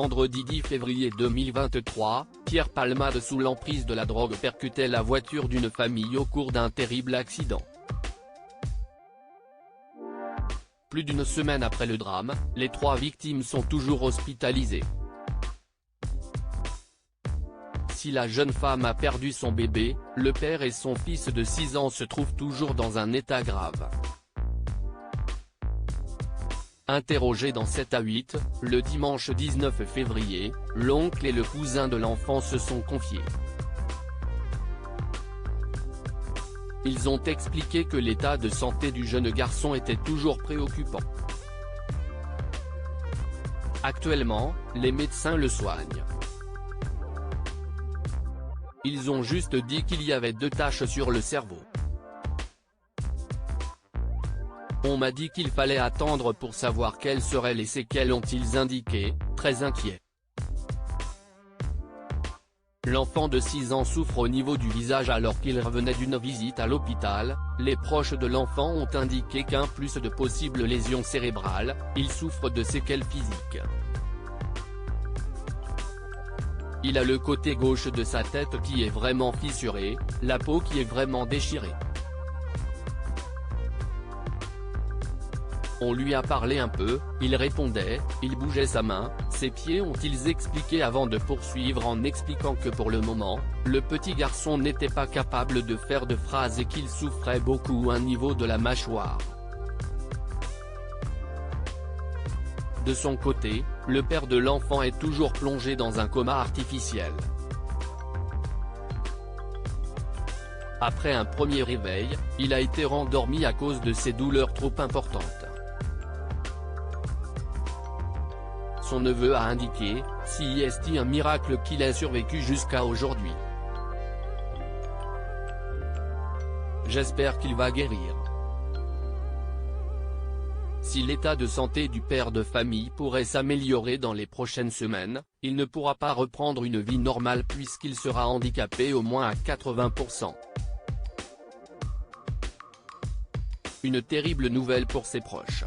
vendredi 10 février 2023, Pierre Palmade sous l'emprise de la drogue percutait la voiture d'une famille au cours d'un terrible accident. Plus d'une semaine après le drame, les 3 victimes sont toujours hospitalisées. Si la jeune femme a perdu son bébé, le père et son fils de 6 ans se trouvent toujours dans un état grave. Interrogés dans 7 à 8, le dimanche 19 février, l'oncle et le cousin de l'enfant se sont confiés. Ils ont expliqué que l'état de santé du jeune garçon était toujours préoccupant. Actuellement, les médecins le soignent. Ils ont juste dit qu'il y avait 2 taches sur le cerveau. On m'a dit qu'il fallait attendre pour savoir quelles seraient les séquelles, ont-ils indiqué, très inquiets. L'enfant de 6 ans souffre au niveau du visage alors qu'il revenait d'une visite à l'hôpital. Les proches de l'enfant ont indiqué qu'en plus de possibles lésions cérébrales, il souffre de séquelles physiques. Il a le côté gauche de sa tête qui est vraiment fissuré, la peau qui est vraiment déchirée. On lui a parlé un peu, il répondait, il bougeait sa main, ses pieds, ont-ils expliqué avant de poursuivre en expliquant que pour le moment, le petit garçon n'était pas capable de faire de phrases et qu'il souffrait beaucoup au niveau de la mâchoire. De son côté, le père de l'enfant est toujours plongé dans un coma artificiel. Après un premier réveil, il a été rendormi à cause de ses douleurs trop importantes. Son neveu a indiqué, si est un miracle qu'il ait survécu jusqu'à aujourd'hui. J'espère qu'il va guérir. Si l'état de santé du père de famille pourrait s'améliorer dans les prochaines semaines, il ne pourra pas reprendre une vie normale puisqu'il sera handicapé au moins à 80%. Une terrible nouvelle pour ses proches.